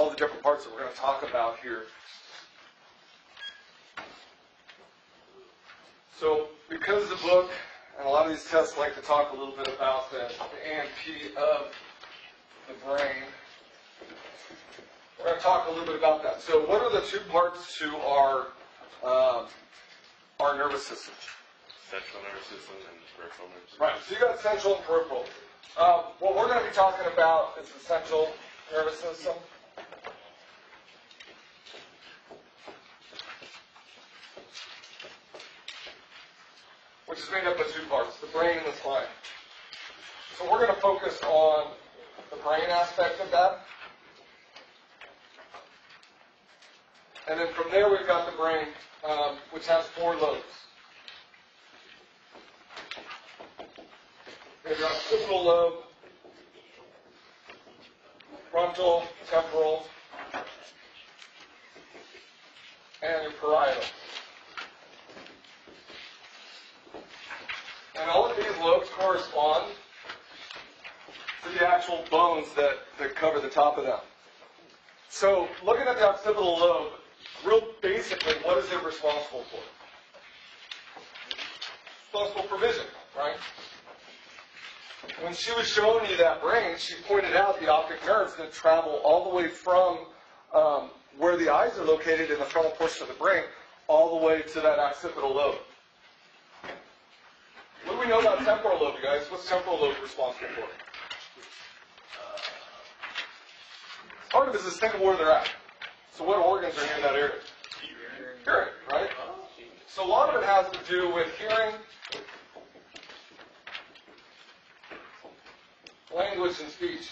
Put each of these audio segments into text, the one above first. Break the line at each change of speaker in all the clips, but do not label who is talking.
all the different parts that we're going to talk about here. So because the book and a lot of these tests like to talk a little bit about the A&P of the brain, we're going to talk a little bit about that. So what are the two parts to our nervous system?
Central nervous system and peripheral nervous system.
Right, so you got central and peripheral. What we're going to be talking about is the central nervous system. Which is made up of two parts, the brain and the spine. So we're going to focus on the brain aspect of that. And then from there we've got the brain, which has 4 lobes. We've got occipital lobe, frontal, temporal, and your parietal. And all of these lobes correspond to the actual bones that cover the top of them. So looking at the occipital lobe, real basically, what is it responsible for? Responsible for vision, right? When she was showing you that brain, she pointed out the optic nerves that travel all the way from where the eyes are located in the frontal portion of the brain, all the way to that occipital lobe. What do we know about temporal lobe, you guys? What's temporal lobe responsible for? Part of it is just think of where they're at. So what organs are near that area? Hearing, right? So a lot of it has to do with hearing, language, and speech.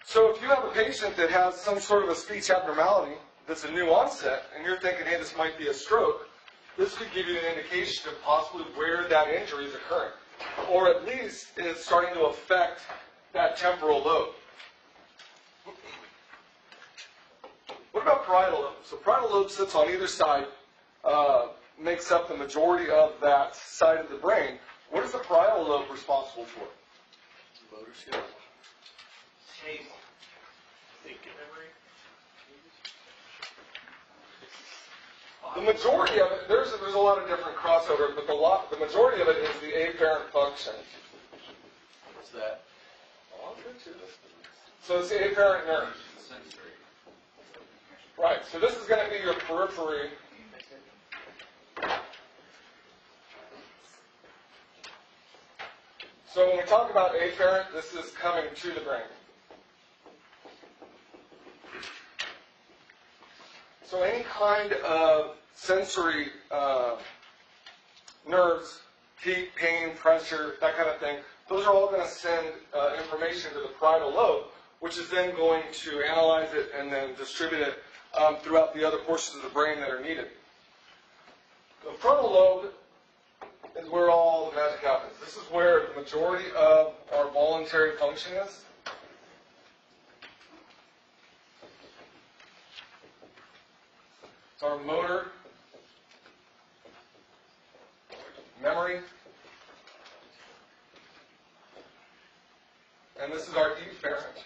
So if you have a patient that has some sort of a speech abnormality that's a new onset, and you're thinking, hey, this might be a stroke, this could give you an indication of possibly where that injury is occurring. Or at least it's starting to affect that temporal lobe. What about parietal lobe? So parietal lobe sits on either side, makes up the majority of that side of the brain. What is the parietal lobe responsible for?
Motor skills. Taste. Thinking memory.
The majority of it, there's a lot of different crossover, but the majority of it is the afferent function.
What's that?
Oh, I'll get to this. So it's the afferent nerve.
Sensory.
Right, so this is going to be your periphery. So when we talk about afferent, this is coming to the brain. So any kind of sensory nerves, heat, pain, pressure, that kind of thing, those are all going to send information to the parietal lobe, which is then going to analyze it and then distribute it throughout the other portions of the brain that are needed. The frontal lobe is where all the magic happens. This is where the majority of our voluntary function is. It's our motor, memory, and this is our efferent.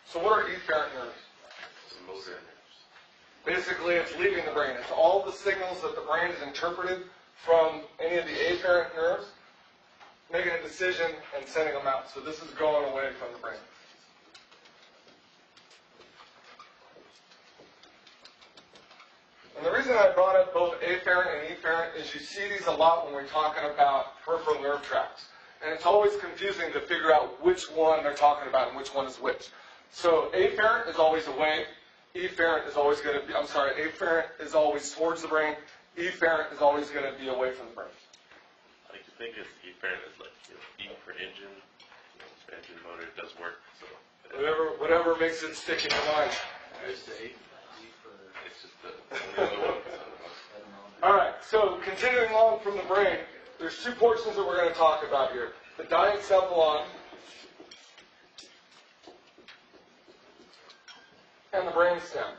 So what are efferent nerves?
Motor nerves.
Basically, it's leaving the brain. It's all the signals that the brain has interpreted from any of the afferent nerves, making a decision and sending them out. So this is going away from the brain. And the reason I brought up both afferent and efferent is you see these a lot when we're talking about peripheral nerve tracts. And it's always confusing to figure out which one they're talking about and which one is which. So afferent is always away. Efferent is always going to be, afferent is always towards the brain. Efferent is always going to be away from the brain.
I like to think of efferent as like E for engine. Engine motor does work. So
Whatever makes it stick in your mind.
It's just the other one.
All right, so continuing on from the brain, there's two portions that we're going to talk about here. The diencephalon and the brainstem.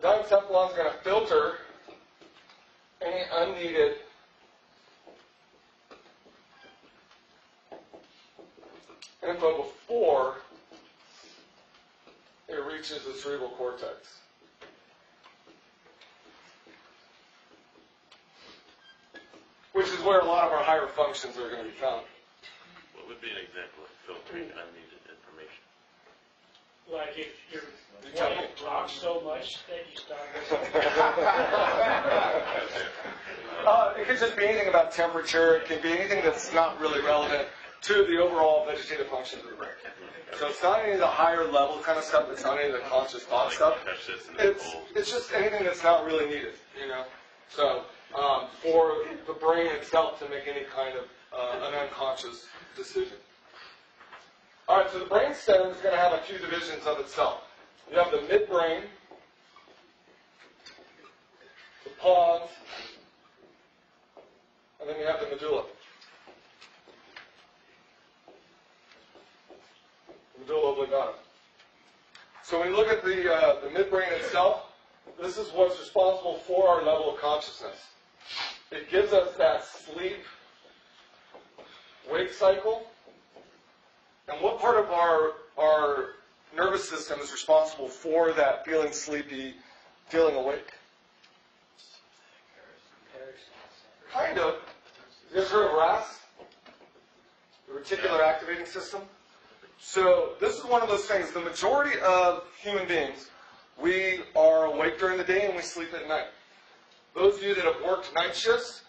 diencephalon is going to filter any unneeded info before it reaches the cerebral cortex. Which is where a lot of our higher functions are going to be found.
What would be an example of filtering unneeded information?
Like if your
You tell me.
wife rocks so much that you start
It could just be anything about temperature. It can be anything that's not really relevant to the overall vegetative functions of the brain. So it's not any of the higher level kind of stuff. It's not any of the conscious thought stuff.
Touch this and then pull.
It's just anything that's not really needed, you know. So for the brain itself to make any kind of an unconscious decision. All right, so the brain stem is going to have a few divisions of itself. You have the midbrain, the pons, and then you have the medulla. Medulla oblongata. So when you look at the midbrain itself, this is what's responsible for our level of consciousness. It gives us that sleep-wake cycle. And what part of our nervous system is responsible for that feeling sleepy, feeling awake? Kind of. You guys heard of RAS? The reticular activating system? So this is one of those things. The majority of human beings, we are awake during the day and we sleep at night. Those of you that have worked night shifts,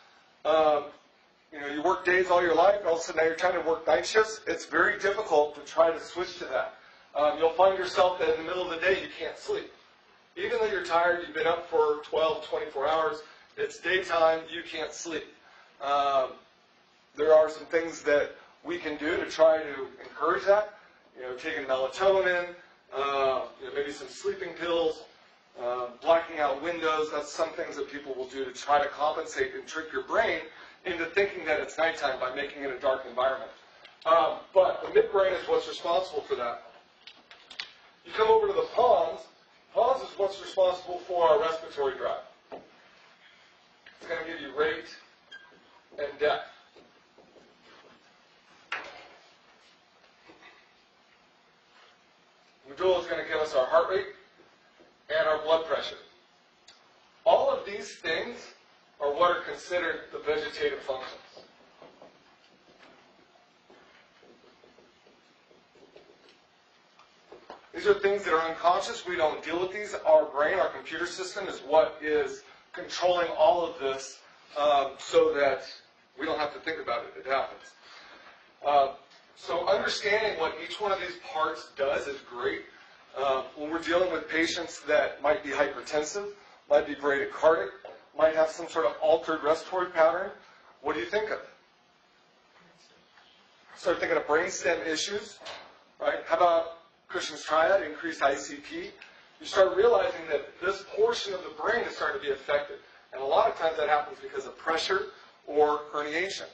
you work days all your life, and all of a sudden now you're trying to work night shifts. It's very difficult to try to switch to that. You'll find yourself that in the middle of the day you can't sleep. Even though you're tired, you've been up for 12, 24 hours, it's daytime, you can't sleep. There are some things that we can do to try to encourage that. Taking melatonin, maybe some sleeping pills, blacking out windows. That's some things that people will do to try to compensate and trick your brain into thinking that it's nighttime by making it a dark environment. But the midbrain is what's responsible for that. You come over to the pons. Pons is what's responsible for our respiratory drive. It's going to give you rate and depth. Medulla is going to give us our heart rate and our blood pressure. All of these things are what are considered the vegetative functions. These are things that are unconscious. We don't deal with these. Our brain, our computer system, is what is controlling all of this so that we don't have to think about it. It happens. So understanding what each one of these parts does is great. When we're dealing with patients that might be hypertensive, might be bradycardic, might have some sort of altered respiratory pattern, what do you think of? Start thinking of brainstem issues, right? How about Cushing's triad, increased ICP? You start realizing that this portion of the brain is starting to be affected. And a lot of times that happens because of pressure or herniation.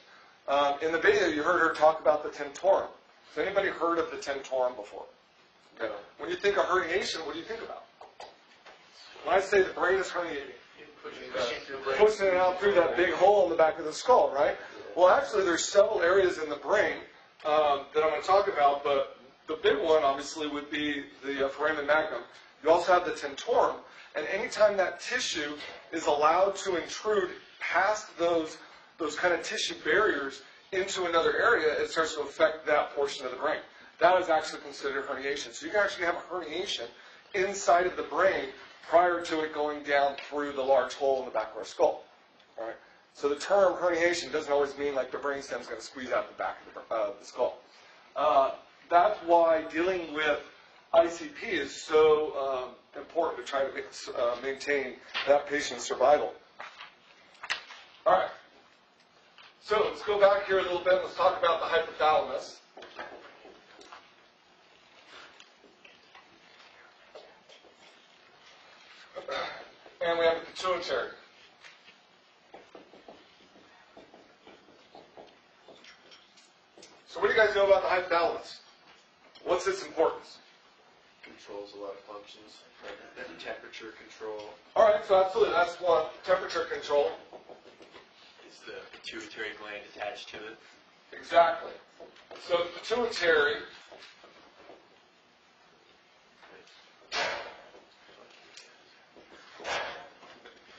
In the video, you heard her talk about the tentorium. Has anybody heard of the tentorium before? Okay. When you think of herniation, what do you think about? When I say the brain is herniating, pushing it out through that big hole in the back of the skull, right? Well, actually, there's several areas in the brain that I'm going to talk about, but the big one, obviously, would be the foramen magnum. You also have the tentorium, and anytime that tissue is allowed to intrude past those kind of tissue barriers into another area, it starts to affect that portion of the brain. That is actually considered herniation. So you can actually have a herniation inside of the brain prior to it going down through the large hole in the back of our skull. All right? So the term herniation doesn't always mean like the brainstem is going to squeeze out the back of the skull. That's why dealing with ICP is so important to try to maintain that patient's survival. All right. So let's go back here a little bit. Let's talk about the hypothalamus. And we have the pituitary. So what do you guys know about the hypothalamus? What's its importance?
controls a lot of functions, like temperature control.
All right, so absolutely, that's one. Temperature control.
Is the pituitary gland attached to it?
Exactly. So the pituitary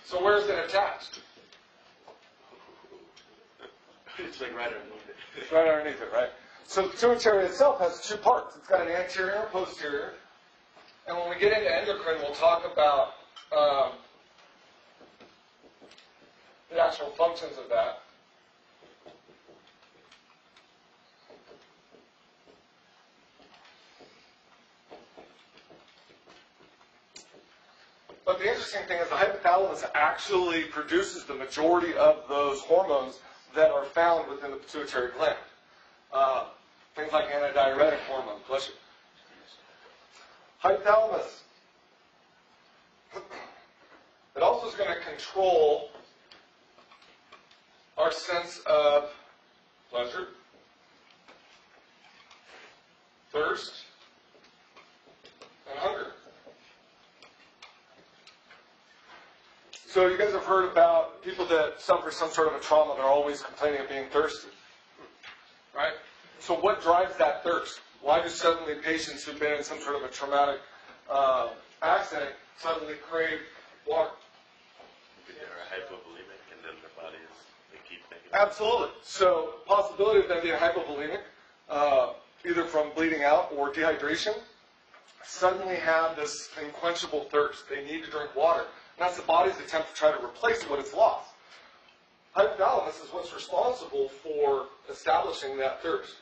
so where is it attached?
It's like right underneath it.
It's right underneath it, right? So the pituitary itself has two parts. It's got an anterior and posterior. And when we get into endocrine, we'll talk about the actual functions of that. But the interesting thing is the hypothalamus actually produces the majority of those hormones that are found within the pituitary gland. Things like antidiuretic hormone. Bless you. Hypothalamus. It also is going to control our sense of pleasure, thirst, and hunger. So you guys have heard about people that suffer some sort of a trauma, they're always complaining of being thirsty. Right? So what drives that thirst? Why do suddenly patients who've been in some sort of a traumatic accident suddenly crave water?
They're hypovolemic, and then their bodies, they keep thinking.
Absolutely. So possibility of them being hypovolemic, either from bleeding out or dehydration, suddenly have this unquenchable thirst. They need to drink water. And that's the body's attempt to try to replace what it's lost. Hypothalamus is what's responsible for establishing that thirst.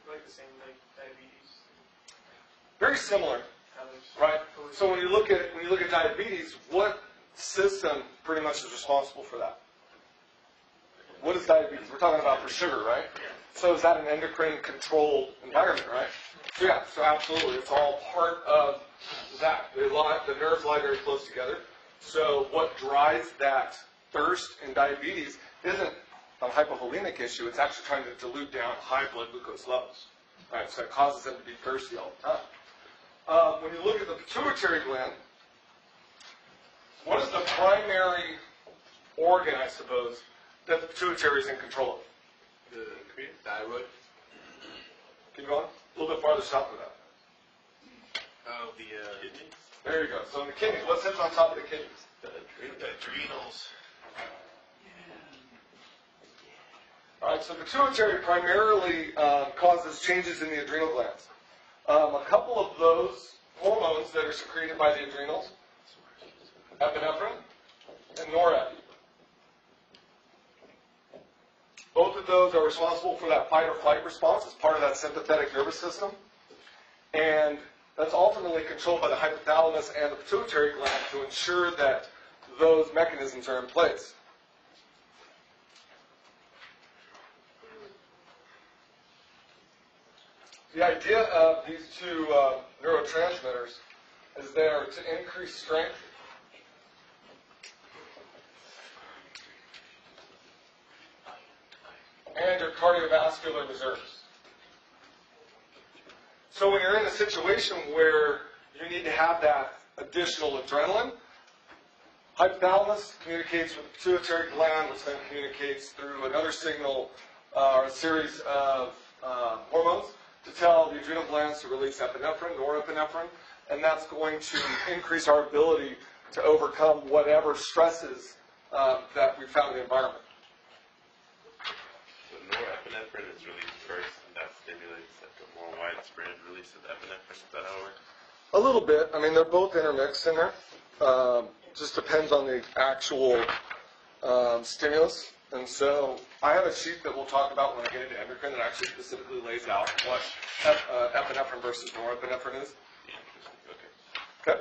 Like the same, like diabetes.
Very similar, right? So when you look at diabetes, what system pretty much is responsible for that? What is diabetes? We're talking about for sugar, right? So is that an endocrine controlled environment, right? So yeah, so absolutely, it's all part of that. The nerves lie very close together. So what drives that thirst in diabetes isn't a hypovolemic issue. It's actually trying to dilute down high blood glucose levels. Right? So it causes them to be thirsty all the time. When you look at the pituitary gland, what is the primary organ, I suppose, that the pituitary is in control of?
The thyroid.
Keep going. A little bit farther south of that.
Oh, the
Kidneys?
There you go. So in the kidneys, what sits on top of the kidneys?
the adrenals.
All right, so pituitary primarily causes changes in the adrenal glands. A couple of those hormones that are secreted by the adrenals, epinephrine and norepinephrine. Both of those are responsible for that fight or flight response as part of that sympathetic nervous system. And that's ultimately controlled by the hypothalamus and the pituitary gland to ensure that those mechanisms are in place. The idea of these two neurotransmitters is they are to increase strength and your cardiovascular reserves. So when you're in a situation where you need to have that additional adrenaline, hypothalamus communicates with the pituitary gland, which then communicates through another signal or a series of hormones to tell the adrenal glands to release epinephrine, norepinephrine, and that's going to increase our ability to overcome whatever stresses that we found in the environment.
So norepinephrine is released first, and that stimulates like a more widespread release of epinephrine. Is that how it works?
A little bit. I mean, they're both intermixed in there. Just depends on the actual stimulus. And so I have a sheet that we'll talk about when I get into endocrine that actually specifically lays out what epinephrine versus norepinephrine is. Okay.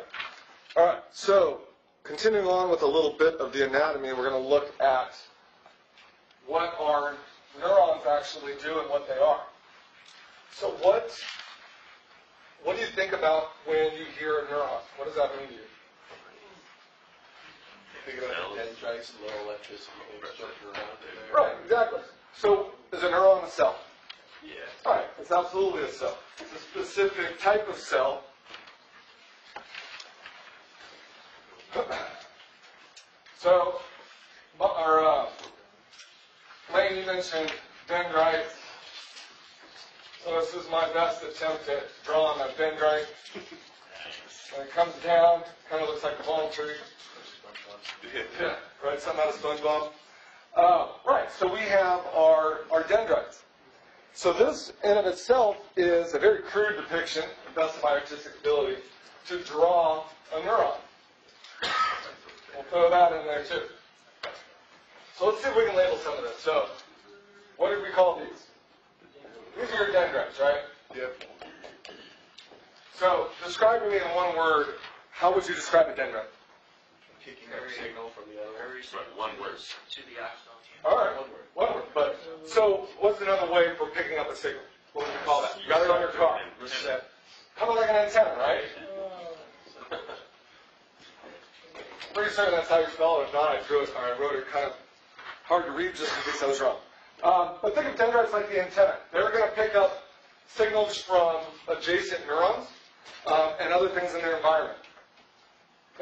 All right. So continuing on with a little bit of the anatomy, we're going to look at what our neurons actually do and what they are. So what do you think about when you hear a neuron? What does that mean to you?
Think about the dendrites and low electricity waves jumping around in there.
Right, exactly. So is a neuron a cell?
Yeah.
Right, it's absolutely a cell. It's a specific type of cell. So, Lane, you mentioned dendrites. So this is my best attempt at drawing a dendrite. When it comes down, kind of looks like a palm tree. Yeah, right, something out of SpongeBob. Right, so we have our dendrites. So this in of itself is a very crude depiction, to the best of my artistic ability, to draw a neuron. We'll throw that in there too. So let's see if we can label some of this. So, what did we call these? These are your dendrites, right?
Yep.
So, describe to me in one word, how would you describe a dendrite?
Kicking up signal from the other one.
Right,
One word.
to the axon.
All right, one word. But, so, what's another way for picking up a signal? What would you call that? You got it on your car. Kind of like an antenna, right? Pretty certain that's how you spell it. If not, I wrote it kind of hard to read just in case I was wrong. But think of dendrites like the antenna. They're going to pick up signals from adjacent neurons and other things in their environment.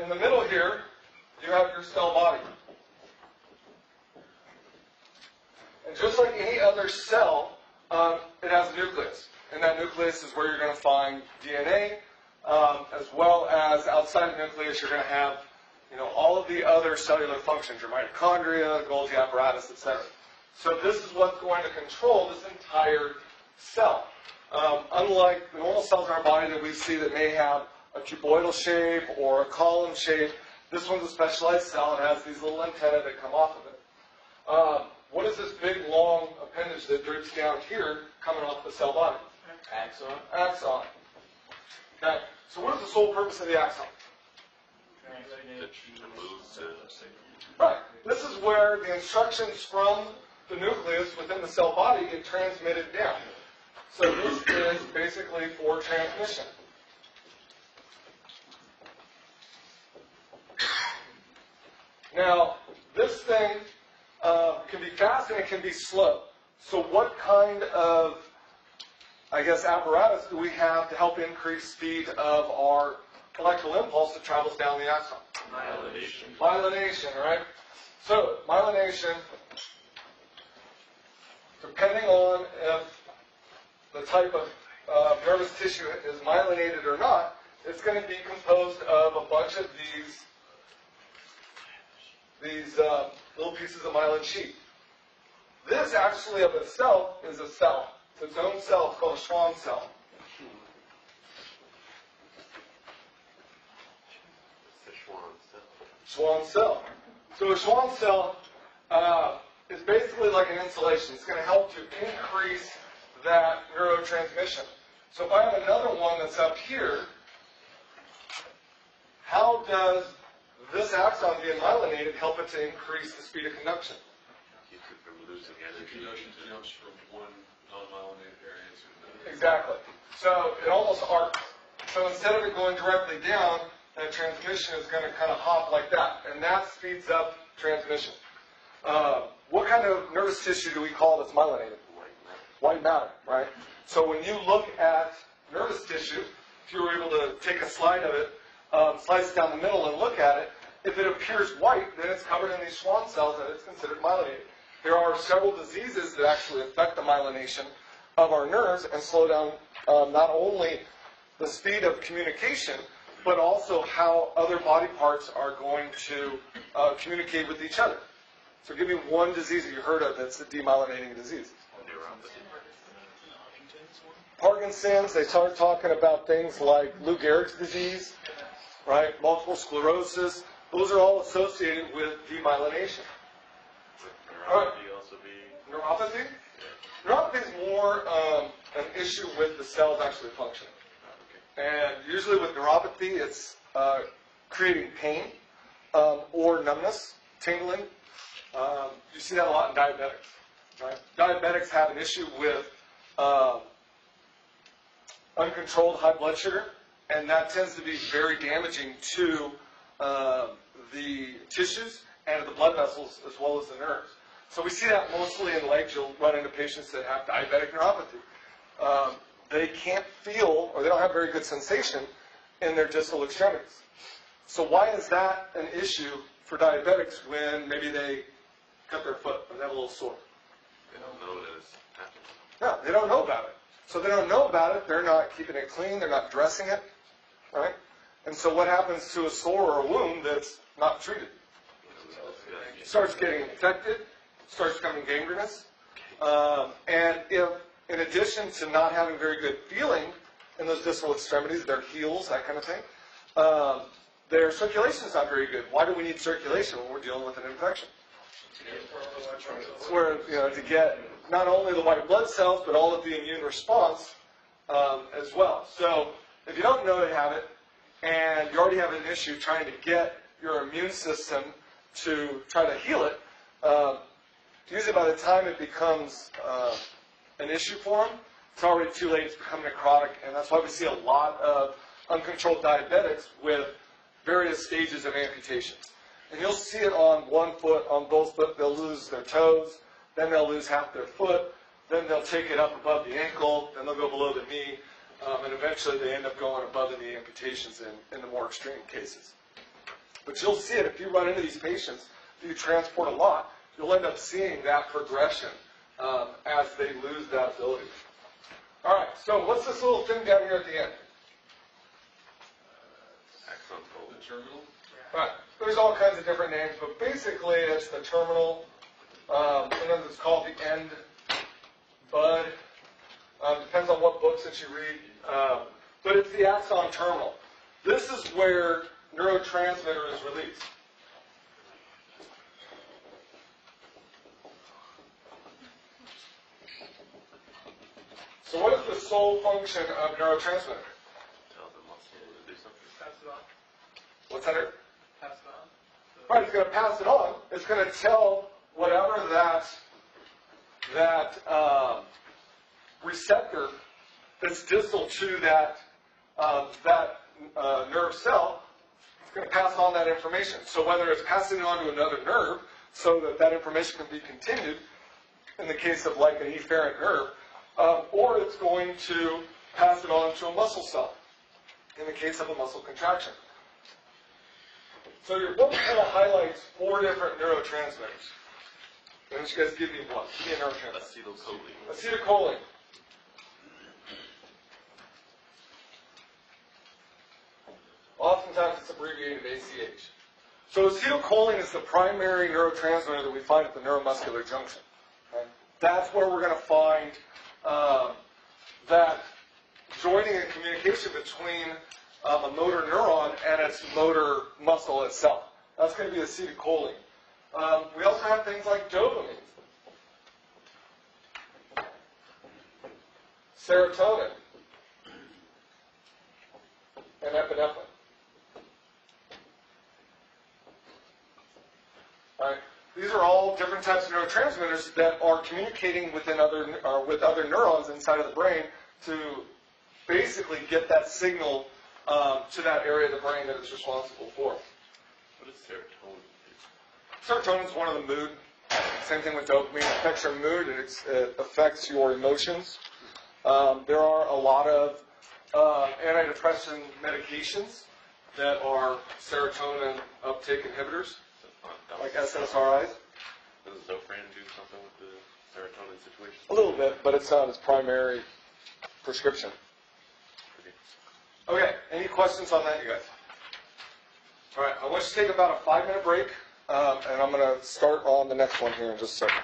In the middle here, you have your cell body. And just like any other cell, it has a nucleus. And that nucleus is where you're going to find DNA, as well as outside the nucleus, you're going to have all of the other cellular functions, your mitochondria, Golgi apparatus, etc. So this is what's going to control this entire cell. Unlike the normal cells in our body that we see that may have a cuboidal shape or a column shape, this one's a specialized cell and has these little antennae that come off of it. What is this big, long appendage that drips down here coming off the cell body?
Axon.
Axon. Okay, so what is the sole purpose of the axon? Right. This is where the instructions from the nucleus within the cell body get transmitted down. So this is basically for transmission. Now, this thing can be fast and it can be slow. So what kind of, apparatus do we have to help increase speed of our electrical impulse that travels down the axon?
Myelination.
Myelination, right? So, myelination, depending on if the type of nervous tissue is myelinated or not, it's going to be composed of a bunch of these little pieces of myelin sheath. This actually of itself is a cell. It's its own cell. It's called a Schwann cell. Schwann cell. So a Schwann cell is basically like an insulation. It's going to help to increase that neurotransmission. So if I have another one that's up here, how does this axon being myelinated help it to increase the speed of conduction?
Keeps it from losing energy.
Conduction jumps from one non-myelinated area to another.
Exactly. So it almost arcs. So instead of it going directly down, that transmission is going to kind of hop like that, and that speeds up transmission. What kind of nervous tissue do we call that's myelinated? White matter, right? So when you look at nervous tissue, if you were able to take a slide of it, slice it down the middle and look at it, if it appears white, then it's covered in these Schwann cells and it's considered myelinated. There are several diseases that actually affect the myelination of our nerves and slow down not only the speed of communication, but also how other body parts are going to communicate with each other. So give me one disease that you heard of that's a demyelinating disease. Parkinson's, they start talking about things like Lou Gehrig's disease, right? Multiple sclerosis. Those are all associated with demyelination.
Neuropathy also be.
Neuropathy? Neuropathy is more an issue with the cells actually functioning. And usually with neuropathy, it's creating pain or numbness, tingling. You see that a lot in diabetics. Right? Diabetics have an issue with uncontrolled high blood sugar, and that tends to be very damaging to the tissues and the blood vessels as well as the nerves. So we see that mostly in legs. You'll run into patients that have diabetic neuropathy. They can't feel, or they don't have very good sensation in their distal extremities. So why is that an issue for diabetics when maybe they cut their foot or they have a little sore?
They don't know that it's happening.
No, they don't know about it. So they don't know about it. They're not keeping it clean. They're not dressing it, right? And so what happens to a sore or a wound that's not treated? It starts getting infected, starts becoming gangrenous. And if, in addition to not having very good feeling in those distal extremities, their heels, that kind of thing, their circulation is not very good. Why do we need circulation when we're dealing with an infection? It's where, to get not only the white blood cells, but all of the immune response as well. So if you don't know you have it, and you already have an issue trying to get your immune system to try to heal it, usually by the time it becomes an issue for them, it's already too late. It's becoming necrotic, and that's why we see a lot of uncontrolled diabetics with various stages of amputations. And you'll see it on one foot, on both foot. They'll lose their toes, then they'll lose half their foot, then they'll take it up above the ankle, then they'll go below the knee, and eventually they end up going above the knee amputations in the more extreme cases. But you'll see it if you run into these patients that you transport a lot, you'll end up seeing that progression as they lose that ability. All right, so what's this little thing down here at the end?
Axon fold.
The terminal?
Right. There's all kinds of different names, but basically it's the terminal. Sometimes it's called the end bud. Depends on what books that you read. But it's the axon terminal. This is where neurotransmitter is released. So what is the sole function of neurotransmitter?
Tell the muscle to do something.
Pass it on.
What's that?
Pass it on.
Right, it's going to pass it on. It's going to tell whatever that receptor that's distal to that nerve cell. It's going to pass on that information. So whether it's passing it on to another nerve so that that information can be continued, in the case of like an efferent nerve, or it's going to pass it on to a muscle cell, in the case of a muscle contraction. So your book kind of highlights 4 different neurotransmitters. Why don't you guys give me one? Give me a neurotransmitter.
Acetylcholine.
Acetylcholine. Oftentimes it's abbreviated ACH. So acetylcholine is the primary neurotransmitter that we find at the neuromuscular junction. Right? That's where we're going to find that joining and communication between a motor neuron and its motor muscle itself. That's going to be acetylcholine. We also have things like dopamine, serotonin, and epinephrine. Right? These are all different types of neurotransmitters that are communicating with other neurons inside of the brain to basically get that signal to that area of the brain that it's responsible for.
What is serotonin?
Serotonin is one of the mood. Same thing with dopamine. It affects your mood. It affects your emotions. There are a lot of antidepressant medications that are serotonin uptake inhibitors, like SSRIs.
Does Zofran do something with the serotonin situation?
A little bit, but it's not its primary prescription. Okay, any questions on that, you guys? All right, I want you to take about a 5-minute break, and I'm going to start on the next one here in just a second.